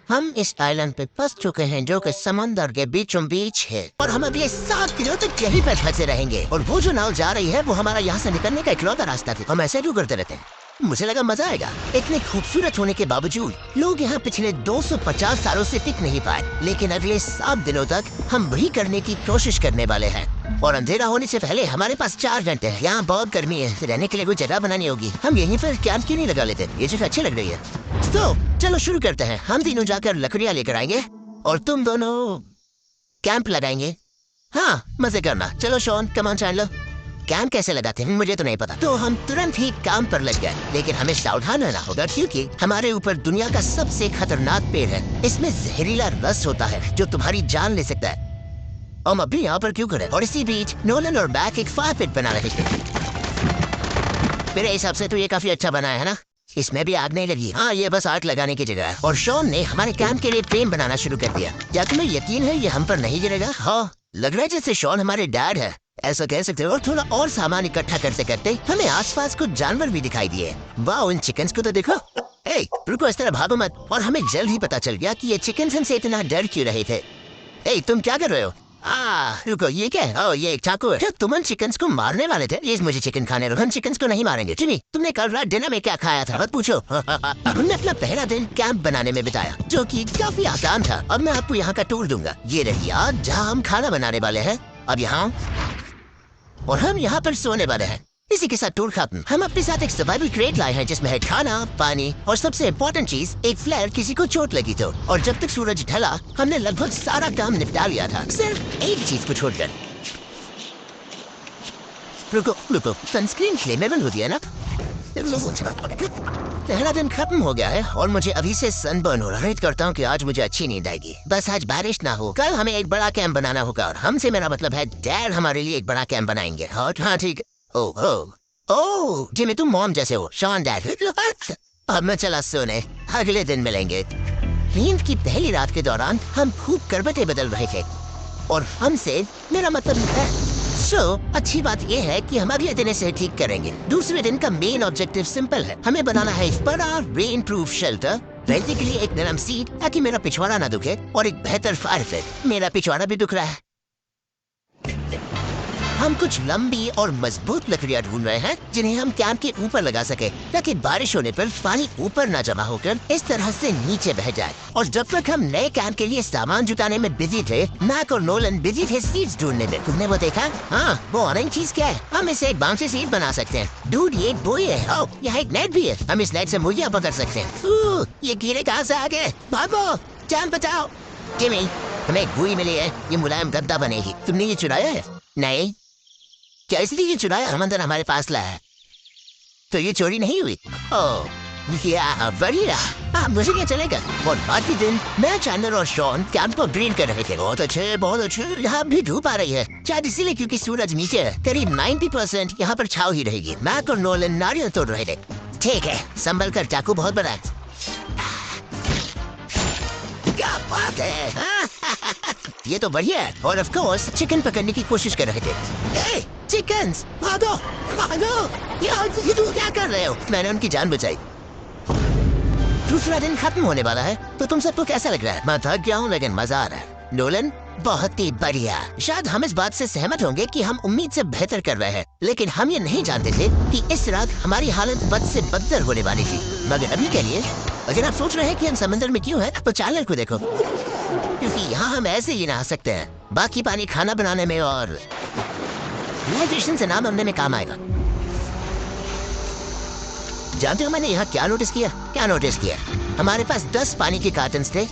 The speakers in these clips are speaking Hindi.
हम इस आइलैंड पे फंस चुके हैं जो कि समंदर के बीचों बीच है और हम अभी 7 दिनों तक यहीं पे फंसे रहेंगे। और वो जो नाव जा रही है वो हमारा यहाँ से निकलने का इकलौता रास्ता था। हम ऐसे क्यों करते रहते हैं? मुझे लगा मजा आएगा। इतने खूबसूरत होने के बावजूद लोग यहाँ पिछले 250 सालों से टिक नहीं पाए, लेकिन अगले 7 दिनों तक हम वही करने की कोशिश करने वाले हैं। और अंधेरा होने से पहले हमारे पास 4 घंटे हैं। यहाँ बहुत गर्मी है, रहने के लिए कोई जगह बनानी होगी। हम यहीं पर कैंप क्यों नहीं लगा लेते? ये जगह अच्छी लग रही है। तो चलो शुरू करते हैं। हम तीनों जाकर लकड़ियाँ लेकर आएंगे और तुम दोनों कैंप लगाएंगे। हाँ, मजे करना। चलो शॉन, कमान चैंडलर। कैंप कैसे लगाते हैं मुझे तो नहीं पता, तो हम तुरंत ही काम पर लग गए। लेकिन हमें सावधान रहना होगा क्योंकि हमारे ऊपर दुनिया का सबसे खतरनाक पेड़ है। इसमें जहरीला रस होता है जो तुम्हारी जान ले सकता है। हम अभी यहाँ पर क्यों करें? और इसी बीच नोलन और बैक एक फायर पिट बना रहे थे। मेरे हिसाब से तो ये काफी अच्छा बना है ना? इसमें भी आग नहीं लगी। हाँ, ये बस आग लगाने की जगह है। और शॉन ने हमारे कैंप के लिए फ्रेम बनाना शुरू कर दिया। क्या तुम्हें यकीन है ये हम पर नहीं गिरेगा? हाँ, लग रहा है जैसे शॉन हमारे डैड है, ऐसा कह सकते हो। और थोड़ा और सामान इकट्ठा करते करते हमें आसपास कुछ जानवर भी दिखाई दिए। वाह, उन चिकन्स को तो देखो। ए, रुको, इस तरह भागो मत। और हमें जल्द ही पता चल गया कि ये चिकन्स हमसे इतना डर क्यों रहे थे। ए, तुम क्या कर रहे हो? रुको, ये क्या है? ये एक चाकू है। क्या तुम उन चिकन्स को मारने वाले थे? ये मुझे चिकन खाने दो। हम चिकन्स को नहीं मारेंगे। जिमी, तुमने कल रात डिनर में क्या खाया था? मत पूछो। हमने अपना पहला दिन कैंप बनाने में बिताया, जो कि काफी आसान था। अब मैं आपको यहाँ का टूर दूंगा। ये रही याद जहाँ हम खाना बनाने वाले हैं। अब यहाँ और हम यहाँ पर सोने वाले हैं। इसी के साथ टूर खत्म। हम अपने साथ एक सर्वाइवल क्रेट लाए हैं जिसमें है खाना, पानी और सबसे इम्पोर्टेंट चीज एक फ्लेयर किसी को चोट लगी तो। और जब तक सूरज ढला हमने लगभग सारा काम निपटा लिया था, सिर्फ एक चीज को छोड़कर। रुको, सनस्क्रीन फ्लेमेबल होती है ना? पहला दिन खत्म हो गया है और मुझे अभी से सनबर्न हो रहा है। करता हूँ कि आज मुझे अच्छी नींद आएगी। बस आज बारिश ना हो। कल हमें एक बड़ा कैंप बनाना होगा और हमसे मेरा मतलब है डैड हमारे लिए एक बड़ा कैंप बनाएंगे। हाँ ठीक। ओह जिमी, तुम मॉम जैसे हो। Shaun dad. अब मैं चला सोने, अगले दिन मिलेंगे। नींद की पहली रात के दौरान हम खूब करवटें बदल रहे थे और हमसे मेरा मतलब है अच्छी बात यह है कि हम अगले दिन इसे ठीक करेंगे। दूसरे दिन का मेन ऑब्जेक्टिव सिंपल है। हमें बनाना है एक बड़ा रेन प्रूफ शेल्टर, रहने के लिए एक नरम सीट ताकि मेरा पिछवाड़ा ना दुखे, और एक बेहतर फायर पिट। मेरा पिछवाड़ा भी दुख रहा है। हम कुछ लंबी और मजबूत लकड़ियां ढूंढ रहे हैं जिन्हें हम कैंप के ऊपर लगा सके ताकि बारिश होने पर पानी ऊपर न जमा होकर इस तरह से नीचे बह जाए। और जब तक हम नए कैंप के लिए सामान जुटाने में बिजी थे, मैक और नोलन बिजी थे सीड्स ढूंढने में। तुमने वो देखा? हाँ, वो ऑरेंज चीज क्या है? हम इसे एक बाउंसी सीड बना सकते हैं। डूड, ये एक बोई है। ओह, यहाँ एक नेट भी है। हम इस नेट से मुर्गियां पकड़ सकते हैं। ये कीड़े कहाँ से आ गए? भागो, जान बचाओ। जिमी, हमें गुई मिली है। ये मुलायम गद्दा बनेगी। तुमने ये चुराया है? नहीं। क्या इसलिए ये चुराया? समंदर हमारे पास लाया है तो ये चोरी नहीं हुई। ओह, बढ़िया। मुझे क्या चलेगा। और बाकी दिन मैं, चैंडलर और शॉन कैंप को ग्रीन कर रहे थे। बहुत अच्छे। यहाँ भी धूप आ रही है, शायद इसीलिए क्योंकि सूरज नीचे है। करीब 90% यहाँ पर छाव ही रहेगी। मैक और नोलन नारियल तोड़ रहे थे। ठीक है, संभल कर, चाकू बहुत बड़ा है। क्या बात है। ये तो बढ़िया है। और ऑफ कोर्स चिकन पकड़ने की कोशिश कर रहे थे। चिकन्स, भागो। ये तुम क्या कर रहे हो? मैंने उनकी जान बचाई। दूसरा दिन खत्म होने वाला है, तो तुम सबको कैसा लग रहा है? मैं थक गया हूँ लेकिन मजा आ रहा है। नोलन, बहुत ही बढ़िया। शायद हम इस बात से सहमत होंगे कि हम उम्मीद से बेहतर कर रहे हैं, लेकिन हम ये नहीं जानते थे कि इस रात हमारी हालत बद से बदतर होने वाली थी। मगर अभी के लिए अगर आप सोच रहे हैं कि हम समंदर में क्यों हैं, तो चैनल को देखो, क्योंकि यहाँ हम ऐसे ही नहा सकते हैं। बाकी पानी खाना बनाने में और हाइड्रेशन से ना मरने में काम आएगा। जानते हो मैंने यहाँ क्या नोटिस किया? हमारे पास 10 पानी के कार्टन्स थे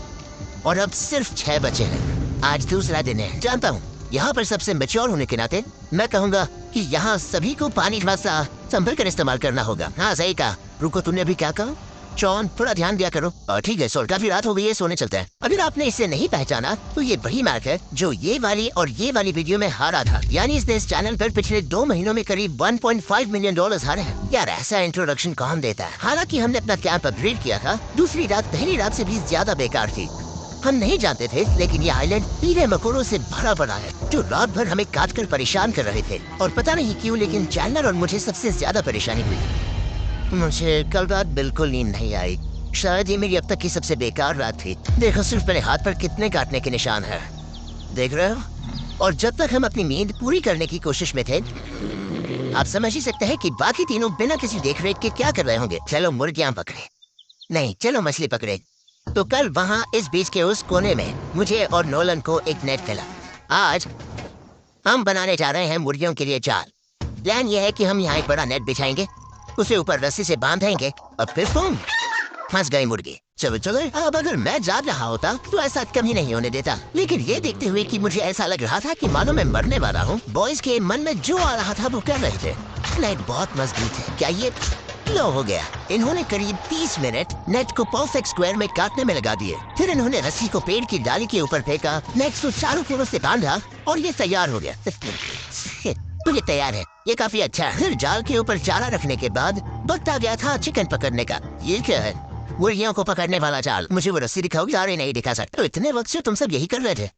और अब सिर्फ 6 बचे हैं। आज दूसरा दिन है। जानता हूँ यहाँ पर सबसे मैच्योर होने के नाते मैं कहूँगा कि यहाँ सभी को पानी थोड़ा सा संभल कर इस्तेमाल करना होगा। हाँ, सही कहा। रुको, तुमने अभी क्या कहा? जॉन, थोड़ा ध्यान दिया करो। ठीक है सोल, काफी रात हो गई है, सोने चलते हैं। अगर आपने इसे नहीं पहचाना तो ये वही मैक है जो ये वाली और ये वाली वीडियो में हारा था। यानी इसने इस चैनल पर पिछले 2 महीनों में करीब $1.5 मिलियन हारे हैं। यार, ऐसा इंट्रोडक्शन कौन देता है? हालांकि हमने अपना कैंप अपग्रेड किया था। दूसरी रात पहली रात से भी ज्यादा बेकार थी। हम नहीं जानते थे, लेकिन ये आइलैंड कीड़े मकोड़ों से भरा पड़ा है जो रात भर हमें काट कर परेशान कर रहे थे। और पता नहीं क्यों, लेकिन चैनलर और मुझे सबसे ज्यादा परेशानी हुई। मुझे कल रात बिल्कुल नींद नहीं आई। शायद ये मेरी अब तक की सबसे बेकार रात थी। देखो सिर्फ मेरे हाथ पर कितने काटने के निशान हैं। देख रहे हो? और जब तक हम अपनी नींद पूरी करने की कोशिश में थे, आप समझ ही सकते हैं कि बाकी तीनों बिना किसी देखरेख के क्या कर रहे होंगे। चलो मुर्गियां पकड़े, नहीं चलो मछली पकड़े। तो कल वहाँ इस बीच के उस कोने में मुझे और नोलन को एक नेट मिला। आज हम बनाने जा रहे हैं मुर्गियों के लिए जाल। प्लान ये है कि हम यहाँ एक बड़ा नेट बिछाएंगे, उसे ऊपर रस्सी से बांधेंगे और फिर फंस गई मुर्गी। चलो चलो, अब अगर मैं जाग रहा होता तो ऐसा कभी नहीं होने देता। लेकिन ये देखते हुए कि मुझे ऐसा लग रहा था कि मानो मैं मरने वाला हूँ, बॉयज के मन में जो आ रहा था वो कर रहे थे। नेट बहुत मजबूत है। क्या ये लो हो गया? इन्होंने करीब 30 मिनट नेट को परफेक्ट स्क्वायर में काटने में लगा दिए। फिर इन्होंने रस्सी को पेड़ की डाली के ऊपर फेंका, नेट को चारों कोनों से बांधा और ये तैयार हो गया। तो ये तैयार है, ये काफी अच्छा है। फिर जाल के ऊपर चारा रखने के बाद वक्त आ गया था चिकन पकड़ने का। ये क्या है? मुर्गियों को पकड़ने वाला जाल। मुझे वो रस्सी दिखाओगी? अरे नहीं दिखा सकते। तो इतने वक्त से तुम सब यही कर रहे थे?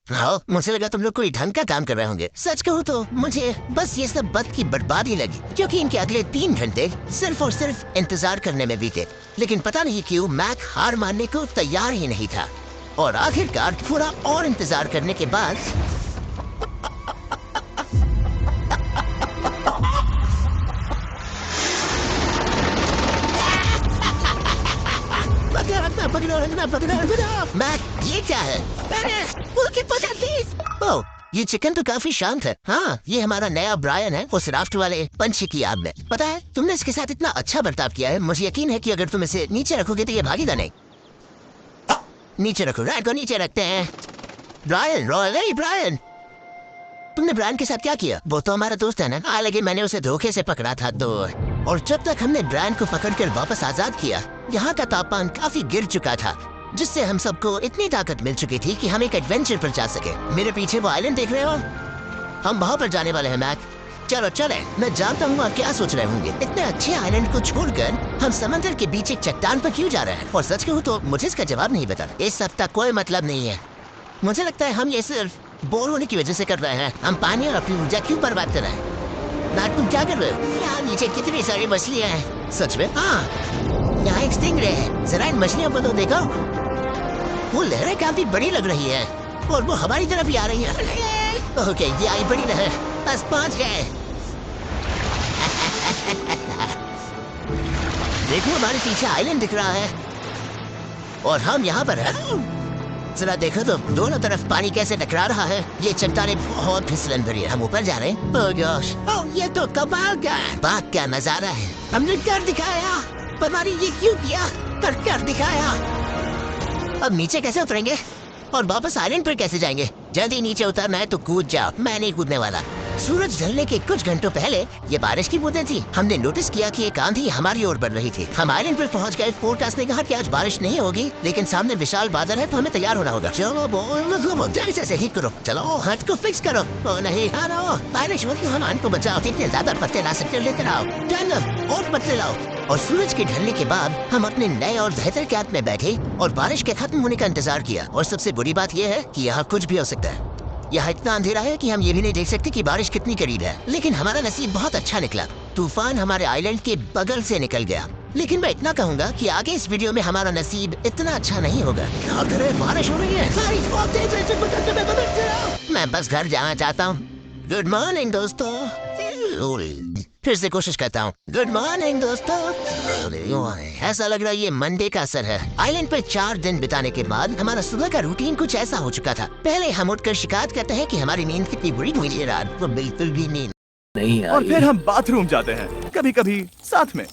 हाँ, मुझे लगा तुम लोग कोई ढंग का काम कर रहे होंगे। सच कहूँ तो मुझे बस ये सब वक्त की बर्बादी लगी, क्योंकि इनके अगले 3 घंटे सिर्फ और सिर्फ इंतजार करने में बीते। लेकिन पता नहीं क्यों मैक हार मानने को तैयार ही नहीं था। और आखिरकार थोड़ा और इंतजार करने के बाद मैक, ये क्या है? ओह, ये चिकन तो काफी शांत है। हाँ, ये हमारा नया ब्रायन है, उस राफ्ट वाले पंछी की याद में। पता है, तुमने इसके साथ इतना अच्छा बर्ताव किया है, मुझे यकीन है कि अगर तुम इसे नीचे रखोगे तो ये भागेगा नहीं। नीचे रखो, राइट को नीचे रखते हैं। ब्रायन, ब्रायन, तुमने ब्रायन के साथ क्या किया? वो तो हमारा दोस्त है ना। हालांकि मैंने उसे धोखे से पकड़ा था तो। और जब तक हमने ब्रायन को पकड़कर वापस आजाद किया, यहाँ का तापमान काफी गिर चुका था, जिससे हम सबको इतनी ताकत मिल चुकी थी कि हम एक एडवेंचर पर जा सके। मेरे पीछे वो आइलैंड देख रहे हो? हम वहाँ पर जाने वाले हैं मैक। चलो चले। मैं जानता हूँ आप क्या सोच रहे होंगे, इतने अच्छे आइलैंड को छोड़कर हम समंदर के बीच एक चट्टान पर क्यों जा रहे हैं? और सच कहूँ तो मुझे इसका जवाब नहीं पता। इस सब का कोई मतलब नहीं है। मुझे लगता है हम ये सिर्फ बोर होने की वजह से कर रहे हैं। हम पानी और अपनी ऊर्जा क्यों बर्बाद कर रहे हैं? मैक, तुम क्या कर रहे हो? यहाँ नीचे कितनी सारी मछलियाँ हैं। सच में? हाँ, यहाँ एक स्टिंगरे है। जरा इन मछलियों को तो देखो, वो लहरें काफी बड़ी लग रही है और वो हमारी तरफ ही आ रही है। ओके, ये आई बड़ी लहर, बस पहुंच गए। देखो, हमारे पीछे आइलैंड दिख रहा है और हम यहाँ पर हैं। जरा देखो तो दोनों तरफ पानी कैसे टकरा रहा है। ये चट्टानें बहुत फिसलन भरी है। हम ऊपर जा रहे हैं। ओह गॉश, ओह ये तो कमाल का है। बात क्या नजारा है। हमने कर दिखाया। पता नहीं ये क्यों किया, पर कर दिखाया। अब नीचे कैसे उतरेंगे और वापस आइलैंड पर कैसे जाएंगे? जल्दी नीचे उतरना है तो कूद जाओ। मैं नहीं कूदने वाला। सूरज ढलने के कुछ घंटों पहले ये बारिश की बूंदें थी। हमने नोटिस किया कि एक आंधी हमारी ओर बढ़ रही थी। हम आइलैंड पर पहुंच गए। फोरकास्ट ने कहा कि आज बारिश नहीं होगी, लेकिन सामने विशाल बादल है तो हमें तैयार होना होगा। चलो जल्दी से हिट करो। चलो हाथ को फिक्स करो। ओ नहीं, हारो, बारिश हो रही, हम हाथ को बचाओ। कितने ज्यादा पत्ते ला सकते हो लेकर आओ। टर्नर और पत्ते लाओ। और सूरज के ढलने के बाद हम अपने नए और बेहतर कैंप में बैठे और बारिश के खत्म होने का इंतजार किया। और सबसे बुरी बात यह है कि यहाँ कुछ भी हो सकता है। यहाँ इतना अंधेरा है कि हम ये भी नहीं देख सकते कि बारिश कितनी करीब है। लेकिन हमारा नसीब बहुत अच्छा निकला। तूफान हमारे आइलैंड के बगल से निकल गया। लेकिन मैं इतना कहूँगा कि आगे इस वीडियो में हमारा नसीब इतना अच्छा नहीं होगा। क्या करें, बारिश हो रही है। मैं बस घर जाना चाहता हूँ। गुड मॉर्निंग दोस्तों। फिर से कोशिश करता हूँ। गुड मॉर्निंग दोस्तों। ऐसा लग रहा है ये मंडे का असर है। आइलैंड पे 4 दिन बिताने के बाद हमारा सुबह का रूटीन कुछ ऐसा हो चुका था। पहले हम उठकर शिकायत करते हैं कि हमारी नींद कितनी बुरी हुई है रात। वो बिल्कुल भी नींद नहीं आई। और फिर हम बाथरूम जाते हैं, कभी कभी साथ में।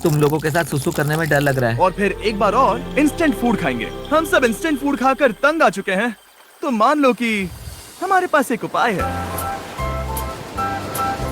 तुम लोगों के साथ सुसु करने में डर लग रहा है। और फिर एक बार और इंस्टेंट फूड खाएंगे। हम सब इंस्टेंट फूड खाकर तंग आ चुके हैं। तो मान लो कि हमारे पास एक उपाय है।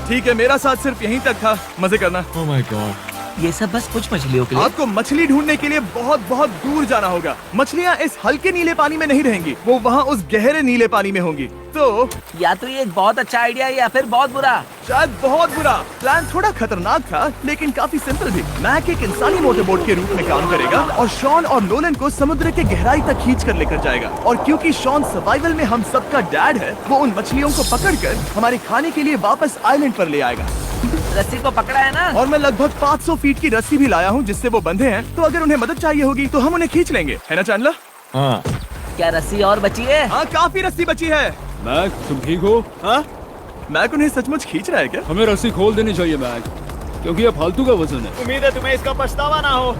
ठीक है, मेरा साथ सिर्फ यहीं तक था। मजे करना। ओह माय गॉड, ये सब बस कुछ मछलियों के लिए। आपको मछली ढूंढने के लिए बहुत बहुत दूर जाना होगा। मछलियाँ इस हल्के नीले पानी में नहीं रहेंगी, वो वहाँ उस गहरे नीले पानी में होंगी। तो या तो ये एक बहुत अच्छा आइडिया है या फिर बहुत बुरा। शायद बहुत बुरा। प्लान थोड़ा खतरनाक था लेकिन काफी सिंपल भी। मैक एक इंसानी मोटरबोट के रूप में काम करेगा और शॉन और नोलन को समुद्र के गहराई तक खींच कर लेकर जाएगा। और क्योंकि शॉन सर्वाइवल में हम सबका डैड है, वो उन मछलियों को पकड़कर हमारे खाने के लिए वापस आइलैंड पर ले आएगा। रस्सी को पकड़ा है ना? और मैं लगभग 500 फीट की रस्सी भी लाया हूँ जिससे वो बंधे हैं, तो अगर उन्हें मदद चाहिए होगी तो हम उन्हें खींच लेंगे, है ना चैंडलर? हाँ। क्या रस्सी और बची है? हाँ, काफी रस्सी बची है। मैक, तुम ठीक हो? हाँ, मैक उन्हें सचमुच खींच रहा है क्या? हमें रस्सी खोल देनी चाहिए मैक, क्योंकि ये फालतू का वजन है। उम्मीद है तुम्हें इसका पछतावा ना हो।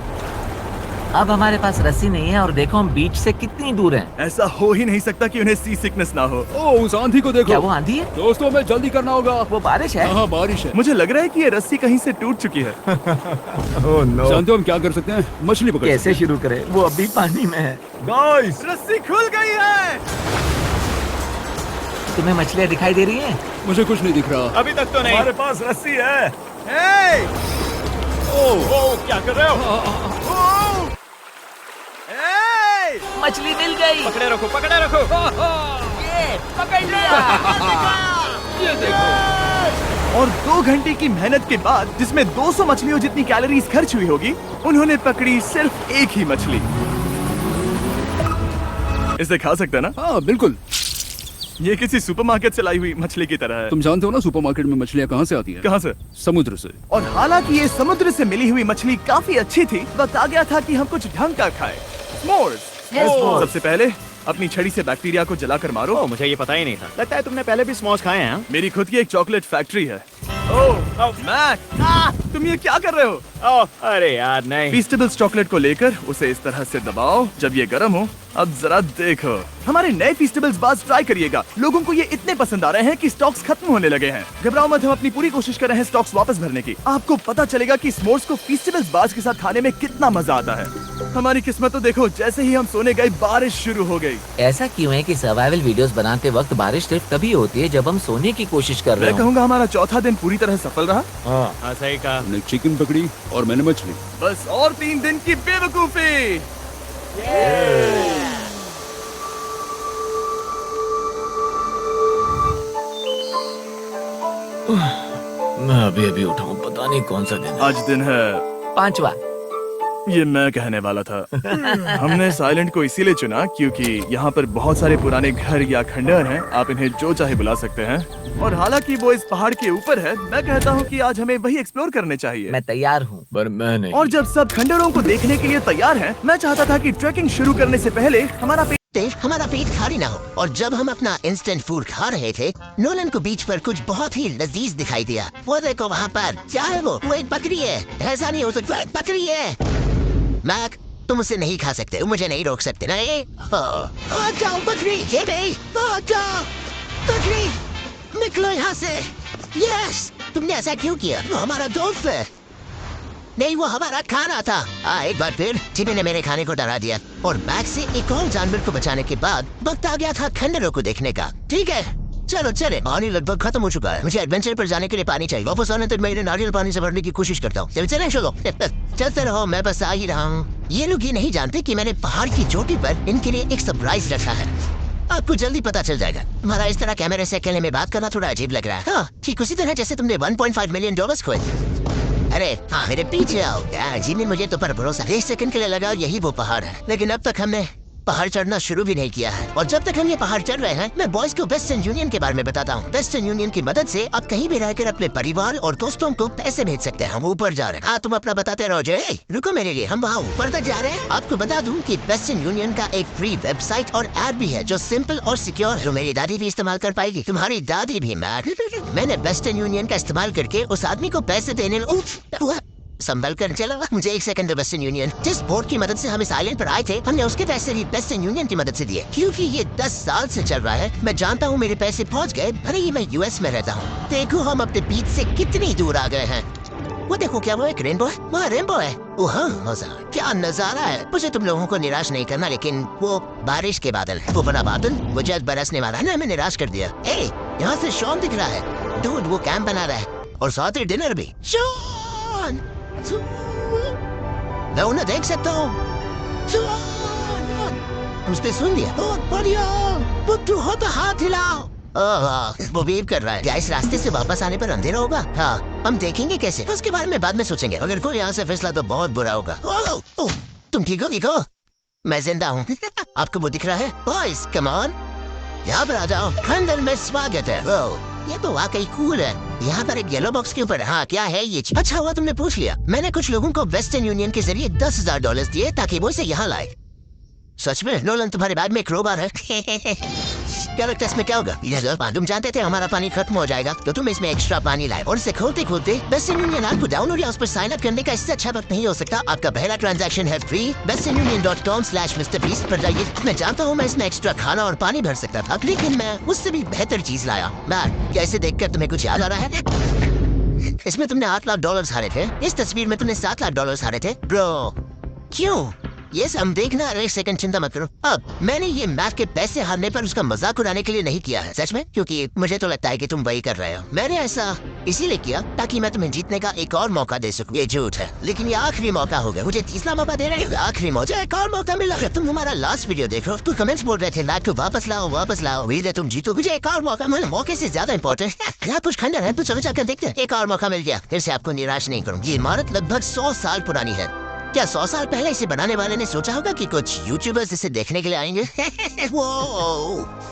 अब हमारे पास रस्सी नहीं है और देखो हम बीच से कितनी दूर हैं। ऐसा हो ही नहीं सकता कि उन्हें सी सिकनेस ना हो। ओ, उस आंधी को देखो। क्या वो आंधी है? दोस्तों, हमें जल्दी करना होगा। वो बारिश है? हाँ, बारिश है। मुझे लग रहा है कि ये रस्सी कहीं से टूट चुकी है। जानते हो हम क्या कर सकते हैं? मछली पकड़ कैसे सकते शुरू करें? वो अभी पानी में है। गाइस, रस्सी खुल गई है। तुम्हें मछलियाँ दिखाई दे रही हैं? हैं। मुझे कुछ नहीं दिख रहा। अभी तक तो नहीं। हमारे पास रस्सी है। हे! ओ, क्या कर रहे हो? ओह! हे! मछली मिल गई। पकड़े रखो, पकड़े रखो। ये पकड़ लिया। ये देखो। और 2 घंटे की मेहनत के बाद, जिसमें 200 मछलियों जितनी कैलोरीज खर्च हुई होगी, उन्होंने पकड़ी सिर्फ एक ही मछली। इसे खा सकते हैं ना? हाँ, बिल्कुल। ये किसी सुपरमार्केट से लाई हुई मछली की तरह है। तुम जानते हो ना सुपरमार्केट में मछलियाँ कहाँ से आती है? कहाँ से? समुद्र से। और हालांकि ये समुद्र से मिली हुई मछली काफी अच्छी थी, वक्त आ गया था कि हम कुछ ढंग का खाएं। s'mores। सबसे पहले अपनी छड़ी से बैक्टीरिया को जलाकर मारो। ओ, मुझे ये पता ही नहीं था। लगता है तुमने पहले भी स्मोस खाए हैं। हाँ? मेरी खुद की एक चॉकलेट फैक्ट्री है। ओह मैक, तुम ये क्या कर रहे हो? ओह, अरे यार नहीं। फीस्टेबल्स चॉकलेट को लेकर उसे इस तरह से दबाओ जब ये गर्म हो। अब जरा देखो, हमारे नए फीस्टेबल्स बार्स ट्राई करिएगा। लोगों को ये इतने पसंद आ रहे हैं कि स्टॉक्स खत्म होने लगे हैं। घबराओ मत, हम अपनी पूरी कोशिश कर रहे हैं स्टॉक्स वापस भरने की। आपको पता चलेगा कि s'mores को फीस्टेबल्स बार्स के साथ खाने में कितना मजा आता है। हमारी किस्मत तो देखो, जैसे ही हम सोने गए बारिश शुरू हो गई। ऐसा क्यों है कि सर्वाइवल वीडियोस बनाते वक्त बारिश सिर्फ तभी होती है जब हम सोने की कोशिश कर रहे मैं हो? कहूँगा हमारा चौथा दिन पूरी तरह सफल रहा। हाँ, सही कहा। हमने चिकन पकड़ी और मैंने मछली। बस और 3 दिन की बेवकूफी। मैं अभी अभी उठा हूँ, पता नहीं कौन सा दिन है। आज दिन है 5वां। ये मैं कहने वाला था। हमने इस आइलैंड को इसीलिए चुना क्योंकि यहाँ पर बहुत सारे पुराने घर या खंडहर हैं। आप इन्हें जो चाहे बुला सकते हैं। और हालांकि वो इस पहाड़ के ऊपर है, मैं कहता हूँ कि आज हमें वही एक्सप्लोर करने चाहिए। मैं तैयार हूँ, पर मैं नहीं। और जब सब खंडहरों को देखने के लिए तैयार हैं, मैं चाहता था कि ट्रैकिंग शुरू करने से पहले हमारा हमारा पेट खाली ना हो। और जब हम अपना इंस्टेंट फूड खा रहे थे, नोलन को बीच पर कुछ बहुत ही लजीज दिखाई दिया। वो देखो वहाँ पर, क्या है वो एक बकरी है। ऐसा नहीं हो सकता, बकरी है। मैक, तुम उसे नहीं खा सकते, तुम मुझे नहीं रोक सकते ना। जाओ बकरी, ये नहीं, जाओ बकरी, निकलो यहाँ से। यस, तुमने ऐसा क्यों किया? वो हमारा दोस्त है। नहीं, वो हमारा खाना था। एक बार फिर जिमी ने मेरे खाने को डरा दिया और मैक से एक और जानवर को बचाने के बाद वक्त आ गया था खंडरों को देखने का। ठीक है, चलो चले। पानी लगभग खत्म हो चुका है। मुझे एडवेंचर पर जाने के लिए पानी चाहिए। वापस आने तक मैं इन्हें नारियल पानी से भरने की कोशिश करता हूँ। चले चलो, चलते रहो, मैं बस आ ही रहा हूँ। ये लोग ये नहीं जानते कि मैंने पहाड़ की चोटी पर इनके लिए एक सरप्राइज रखा है। आपको जल्दी पता चल जाएगा। तुम्हारा इस तरह कैमरे से अकेले में बात करना थोड़ा अजीब लग रहा है। हाँ, ठीक उसी तरह जैसे तुमने $1.5 मिलियन खोए। अरे हाँ, मेरे पीछे आओ। जिमी, मुझे तो पर भरोसा। 1 सेकंड के लिए लगा यही वो पहाड़ है, लेकिन अब तक हमने पहाड़ चढ़ना शुरू भी नहीं किया है। और जब तक हम ये पहाड़ चढ़ रहे हैं, मैं बॉयज को वेस्टर्न यूनियन के बारे में बताता हूँ। वेस्टर्न यूनियन की मदद से आप कहीं भी रहकर अपने परिवार और दोस्तों को पैसे भेज सकते हैं। हम ऊपर जा रहे हैं। हाँ, तुम अपना बताते रहो। जय, रुको मेरे लिए, हम वहाँ ऊपर तक जा रहे हैं। आपको बता दूं कि वेस्टर्न यूनियन का एक फ्री वेबसाइट और ऐप भी है जो सिंपल और सिक्योर है, जो मेरी दादी भी इस्तेमाल कर पाएगी। तुम्हारी दादी भी। मैंने वेस्टर्न यूनियन का इस्तेमाल करके उस आदमी को पैसे देने संभल कर चला। मुझे 1 सेकंड। वेस्टर्न यूनियन, जिस बोर्ड की मदद से हम इस आइलैंड पर आए थे, हमने उसके पैसे भी वेस्टर्न यूनियन की मदद से दिए। क्योंकि ये 10 साल से चल रहा है, मैं जानता हूँ मेरे पैसे पहुँच गए, भले ही मैं यूएस में रहता हूँ। देखो हम अपने बीच से कितनी दूर आ गए हैं। वो देखो, क्या वो एक रेनबो है? वहाँ रेनबो है। ओह मजा, क्या नजारा है। मुझे तुम लोगों को निराश नहीं करना, लेकिन वो बारिश के बादल है। वो बड़ा बादल, वो जल्द बरसने वाला है ना, हमें निराश कर दिया। यहाँ से शॉन दिख रहा है। डूड, वो कैंप बना रहा है और साथ ही डिनर भी। शॉन, मैं उन्हें देख सकता हूँ। उस पे सुन लिया। बहुत बढ़िया, बुद्धू हो तो हाथ हिलाओ। वो वेव कर रहा है। क्या इस रास्ते से वापस आने पर अंधेरा होगा? हाँ, हम देखेंगे कैसे, उसके बारे में बाद में सोचेंगे। अगर कोई यहाँ से फिसला तो बहुत बुरा होगा। तुम ठीक हो? मैं जिंदा हूँ। आपको वो दिख रहा है? बॉयज कम ऑन, यहाँ पर आ जाओ। खंडर में स्वागत है। ये तो वाकई कूल है। यहाँ पर एक येलो बॉक्स के ऊपर हाँ क्या है ये? अच्छा हुआ तुमने पूछ लिया। मैंने कुछ लोगों को वेस्टर्न यूनियन के जरिए $10,000 दिए ताकि वो इसे यहाँ लाए। सच में नोलन तुम्हारे बैग में क्रोबार है? क्या लगता है इसमें क्या होगा? तुम जानते थे हमारा पानी खत्म हो जाएगा तो तुम इसमें एक्स्ट्रा पानी लाए और इसे खोलते खोलते वेस्टर्न यूनियन आपको डाउनलोड या उस पर साइन अप करने का इससे अच्छा वक्त नहीं हो सकता। आपका पहला ट्रांजैक्शन है फ्री। westernunion.com/MrBeast पर जाइए। मैं जानता हूँ मैं इसमें एक्स्ट्रा खाना और पानी भर सकता था लेकिन मैं उससे भी बेहतर चीज लाया। मैन क्या इसे देखकर तुम्हें कुछ याद आ रहा है? इसमें तुमने $8 लाख हारे थे। इस तस्वीर में तुमने $7 लाख हारे थे। ब्रो क्यों? ये हम देखना। एक सेकंड चिंता मत करो। अब मैंने ये मैच के पैसे हारने पर उसका मजाक उड़ाने के लिए नहीं किया है सच में, क्योंकि मुझे तो लगता है कि तुम वही कर रहे हो। मैंने ऐसा इसीलिए किया ताकि मैं तुम्हें जीतने का एक और मौका दे सकूं। ये झूठ है लेकिन ये आखिरी मौका होगा। मुझे तीसरा मौका दे रहे हो। आखिरी मौका, एक और मौका मिला। तुम हमारा लास्ट वीडियो देखो तो कमेंट्स बोल रहे थे लाइक को वापस लाओ उम्मीद है तुम जीतो। मुझे एक और मौका मिला। मौके से ज्यादा इंपॉर्टेंट यहाँ कुछ खंडर है तो चलो जाकर देखते हैं। एक और मौका मिल गया। फिर से आपको निराश नहीं करूँ। ये इमारत लगभग 100 साल पुरानी है। क्या 100 साल पहले इसे बनाने वाले ने सोचा होगा कि कुछ यूट्यूबर्स इसे देखने के लिए आएंगे? वो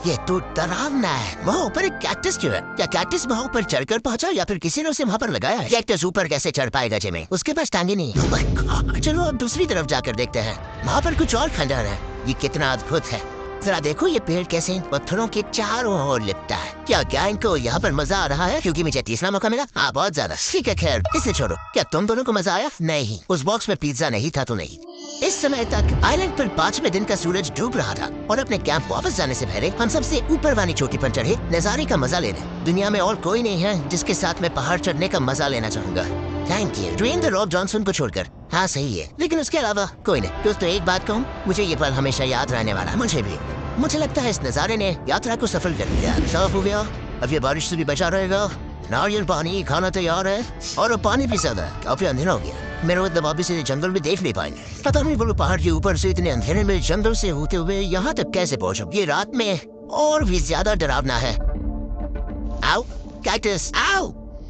ये तो डरावना है। वहाँ ऊपर एक कैक्टस क्यों है? क्या कैक्टस वहाँ ऊपर चढ़कर पहुँचा या फिर किसी ने उसे वहाँ पर लगाया है? कैक्टस ऊपर कैसे चढ़ पाएगा जिमे? उसके पास टांगे नहीं। Oh my God! चलो अब दूसरी तरफ जाकर देखते हैं। वहाँ पर कुछ और खंडहर है। ये कितना अद्भुत है। जरा देखो ये पेड़ कैसे इन पत्थरों के चारों ओर लिपटा है। क्या गैंग को यहाँ पर मजा आ रहा है क्योंकि मुझे तीसरा मौका मिला? हाँ बहुत ज्यादा। ठीक है खैर इसे छोड़ो। क्या तुम दोनों को मजा आया? नहीं, उस बॉक्स में पिज्जा नहीं था तो नहीं। इस समय तक आइलैंड पर 5वें दिन का सूरज डूब रहा था और अपने कैंप वापस जाने से पहले हम सबसे ऊपर वाली चोटी पर चढ़े नजारे का मजा लेने। दुनिया में और कोई नहीं है जिसके साथ मैं पहाड़ चढ़ने का मजा लेना चाहूंगा। Thank you. Dwayne the Rock Johnson को छोड़कर। हाँ सही है लेकिन उसके अलावा कोई नहीं। दोस्तों एक बात कहूँ, मुझे ये पल हमेशा याद रहने वाला है। मुझे भी। मुझे लगता है इस नजारे ने यात्रा को सफल कर दिया। साफ हो गया। अब ये बारिश से भी बचा रहेगा। नारियल पानी खाना तैयार है और पानी भी ज्यादा है। काफी अंधेरा हो गया। मेरे मतलब अभी से जंगल में देख नहीं पाएंगे। पता नहीं बोलो पहाड़ के ऊपर से इतने अंधेरे में जंगल से होते हुए यहाँ तक कैसे पहुँचे। ये रात में और भी ज्यादा डरावना है। आओ कैक्टस आओ।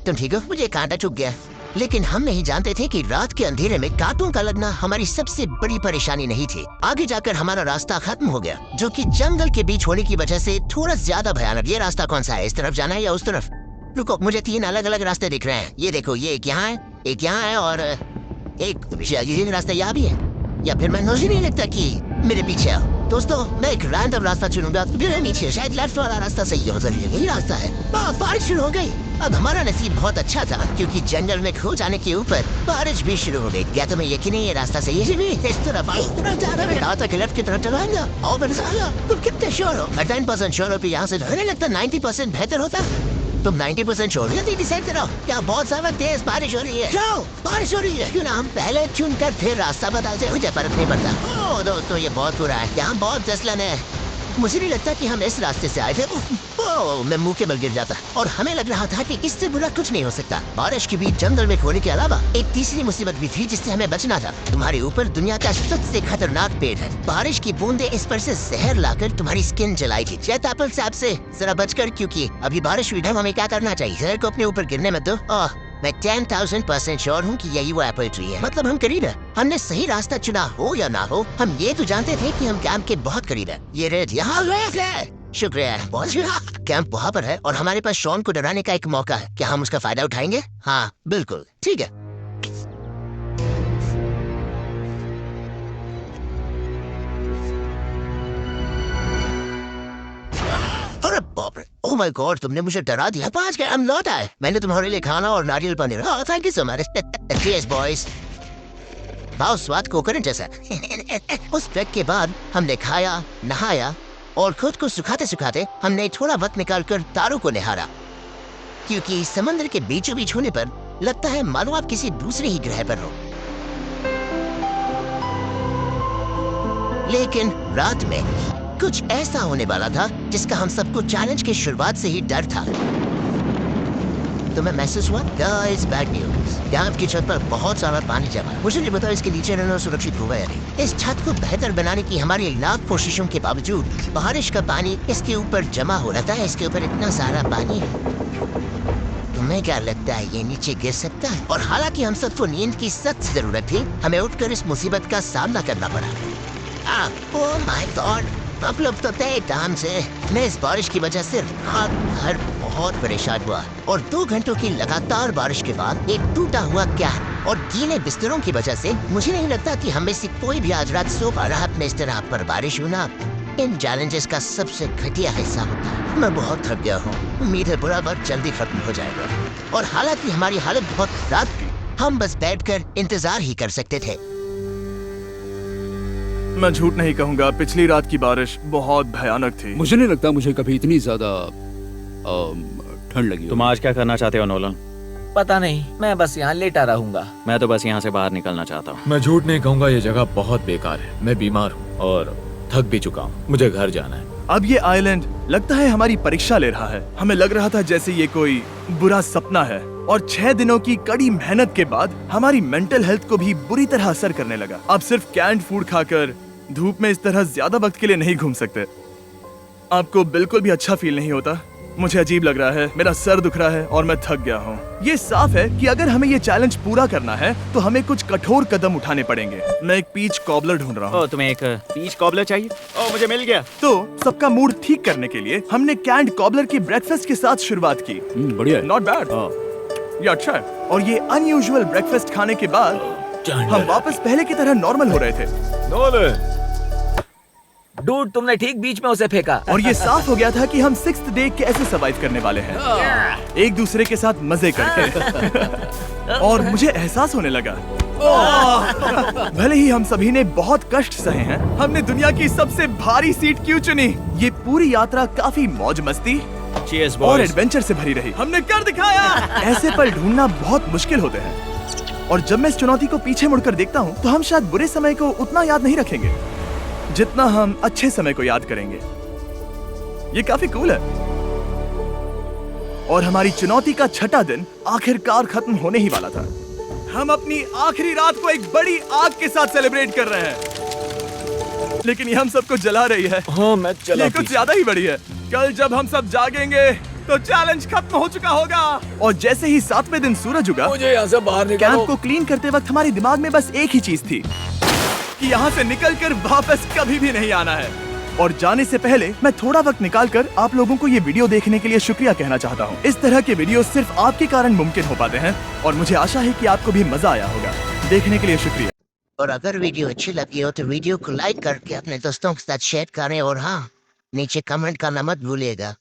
तुम ठीक हो? मुझे कांटा चुभ गया। लेकिन हम नहीं जानते थे कि रात के अंधेरे में कांटों का लगना हमारी सबसे बड़ी परेशानी नहीं थी। आगे जाकर हमारा रास्ता खत्म हो गया जो कि जंगल के बीच होने की वजह से थोड़ा ज्यादा भयानक। ये रास्ता कौन सा है? इस तरफ जाना है या उस तरफ? रुको मुझे 3 अलग अलग रास्ते दिख रहे हैं। ये देखो ये एक यहाँ है, एक यहाँ है और एक रास्ता यहाँ भी है। या फिर मैं मुझे नहीं लगता कि मेरे पीछे हो। दोस्तों मैं एक रैंडम रास्ता चुनूंगा। मेरे नीचे शायद लेफ्ट वाला रास्ता सही हो। यही रास्ता है। बारिश शुरू हो गई। अब हमारा नसीब बहुत अच्छा था क्योंकि जंगल में खो जाने के ऊपर बारिश भी शुरू हो गई। क्या तुम्हें यकीन है ये रास्ता सही है? इस तरफ जा रहा है। तक लेफ्ट की तरफ चलाएंगा और तुम कितने श्योर हो? 10% श्योर हो कि यहाँ से मुझे लगता 90% बेहतर होता। तुम 90% श्योर हो? डिसाइड करो। क्या बहुत ज्यादा तेज बारिश हो रही है? जाओ बारिश हो रही है। क्यों ना हम पहले चुन कर फिर रास्ता बदलते। मुझे फर्क नहीं पड़ता। ओह दोस्तों ये बहुत बुरा है। यहाँ बहुत जसलन है। मुझे नहीं लगता कि हम इस रास्ते से आए थे। ओह मैं मुंह के बल गिर जाता और हमें लग रहा था कि इससे बुरा कुछ नहीं हो सकता। बारिश के बीच जंगल में खोने के अलावा एक तीसरी मुसीबत भी थी जिससे हमें बचना था। तुम्हारे ऊपर दुनिया का सबसे खतरनाक पेड़ है। बारिश की बूंदे इस पर से जहर लाकर तुम्हारी स्किन जलाएगी। चैतापल से आपसे जरा बचकर क्योंकि अभी बारिश हुई है। हमें क्या करना चाहिए? जहर को अपने ऊपर गिरने मत दो। मैं 10,000% श्योर हूँ कि यही वो एप्पल ट्री है। मतलब हम करीब है। हमने सही रास्ता चुना हो या ना हो, हम ये तो जानते थे कि हम कैंप के बहुत करीब है। ये रेड यहाँ है। शुक्रिया कैंप वहाँ पर है और हमारे पास शॉन को डराने का एक मौका है। क्या हम उसका फायदा उठाएंगे? हाँ बिल्कुल ठीक है। अरे बाप रे, ओह माय गॉड, तुमने मुझे डरा दिया। 5 के हम लौट आए। मैंने तुम्हारे लिए खाना और नारियल paneer. Thank you so much. Cheers boys. बहुत स्वाद कोकोनट जैसा। उस ट्रैक के बाद हमने खाया, नहाया और खुद को सुखाते सुखाते हमने थोड़ा वक्त निकालकर तारों को निहारा क्योंकि समंदर के बीचों बीच होने पर लगता है मानो आप किसी दूसरे ही ग्रह पर हो। लेकिन रात में कुछ ऐसा होने वाला था जिसका हम सबको चैलेंज की शुरुआत से ही डर था। तुम्हें महसूस हुआ? Guys bad news. कैंप की छत पर बहुत सारा पानी जमा। मुझे नहीं पता इसके नीचे रहना सुरक्षित होगा या नहीं। इस छत को बेहतर बनाने की हमारी लाख कोशिशों के बावजूद बारिश का पानी इसके ऊपर जमा हो रहा था। इसके ऊपर इतना सारा पानी है। तुम्हें क्या लगता है ये नीचे गिर सकता है? और हालांकि हम सबको नींद की सख्त जरूरत थी, हमें उठकर इस मुसीबत का सामना करना पड़ा। ओह माय गॉड, मतलब तो तय टाइम से मैं इस बारिश की वजह से रात भर बहुत परेशान हुआ और 2 घंटों की लगातार बारिश के बाद एक टूटा हुआ कैंप और गीले बिस्तरों की वजह से मुझे नहीं लगता कि हम में से कोई भी आज रात सो पा रहा अपने इस तरह पर बारिश होना इन चैलेंजेस का सबसे घटिया हिस्सा होता है। मैं बहुत थक गया हूँ। उम्मीद है बुरा वक्त जल्दी खत्म हो जाएगा और हालांकि हमारी हालत बहुत खराब थी, हम बस बैठकर इंतजार ही कर सकते थे। मैं झूठ नहीं कहूंगा, पिछली रात की बारिश बहुत भयानक थी। मुझे नहीं लगता मुझे कभी इतनी ज्यादा ठंड लगी हो। तुम आज क्या करना चाहते हो नोलन? पता नहीं, मैं बस यहाँ लेटा रहूंगा। मैं तो बस यहाँ से बाहर निकलना चाहता हूँ। मैं झूठ नहीं कहूँगा, ये जगह बहुत बेकार है। मैं बीमार हूँ और थक भी चुका हूँ। मुझे घर जाना है। अब ये आइलैंड लगता है हमारी परीक्षा ले रहा है। हमें लग रहा था जैसे ये कोई बुरा सपना है और 6 दिनों की कड़ी मेहनत के बाद हमारी मेंटल हेल्थ को भी बुरी तरह असर करने लगा। अब सिर्फ कैंड फूड खाकर धूप में इस तरह ज्यादा वक्त के लिए नहीं घूम सकते। आपको बिल्कुल भी अच्छा फील नहीं होता। मुझे अजीब लग रहा है, मेरा सर दुख रहा है और मैं थक गया हूँ। ये साफ है कि अगर हमें ये चैलेंज पूरा करना है तो हमें कुछ कठोर कदम उठाने पड़ेंगे। मैं एक पीच कॉबलर ढूंढ रहा हूँ। तुम्हें एक पीच कॉबलर चाहिए? मुझे मिल गया। तो सबका मूड ठीक करने के लिए हमने कैंड कॉबलर के ब्रेकफास्ट के साथ शुरुआत की। बढ़िया है। नॉट बैड, ये अच्छा है। और ये अनयूजुअल ब्रेकफास्ट खाने के बाद हम वापस पहले की तरह नॉर्मल हो रहे थे। डूड, तुमने ठीक बीच में उसे फेंका। और ये साफ हो गया था कि हम 6th डे कैसे सर्वाइव करने वाले हैं, एक दूसरे के साथ मजे करके। और मुझे एहसास होने लगा भले ही हम सभी ने बहुत कष्ट सहे हैं, हमने दुनिया की सबसे भारी सीट क्यों चुनी। ये पूरी यात्रा काफी मौज मस्ती Cheers, और boys. एडवेंचर से भरी रही। हमने कर दिखाया। ऐसे पल ढूंढना बहुत मुश्किल होते हैं और जब मैं इस चुनौती को पीछे मुड़कर देखता हूँ तो हम शायद बुरे समय को उतना याद नहीं रखेंगे जितना हम अच्छे समय को याद करेंगे। ये काफी कूल है। और हमारी चुनौती का 6ठा दिन आखिरकार खत्म होने ही वाला था। हम अपनी आखिरी रात को एक बड़ी आग के साथ सेलिब्रेट कर रहे हैं, लेकिन ये हम सबको जला रही है। मैं चला ये कुछ ज्यादा ही बड़ी है। कल जब हम सब जागेंगे तो चैलेंज खत्म हो चुका होगा। और जैसे ही 7वें दिन सूरज उगा, मुझे यहाँ से बाहर कैंप निकालो। को क्लीन करते वक्त हमारे दिमाग में बस एक ही चीज थी कि यहाँ से निकलकर वापस कभी भी नहीं आना है। और जाने से पहले मैं थोड़ा वक्त निकालकर आप लोगों को ये वीडियो देखने के लिए शुक्रिया कहना चाहता हूँ। इस तरह के वीडियो सिर्फ आपके कारण मुमकिन हो पाते हैं और मुझे आशा है कि आपको भी मजा आया होगा। देखने के लिए शुक्रिया। और अगर वीडियो अच्छी लगी हो तो वीडियो को लाइक करके अपने दोस्तों के साथ शेयर करें और हाँ, नीचे कमेंट करना मत भूलिएगा।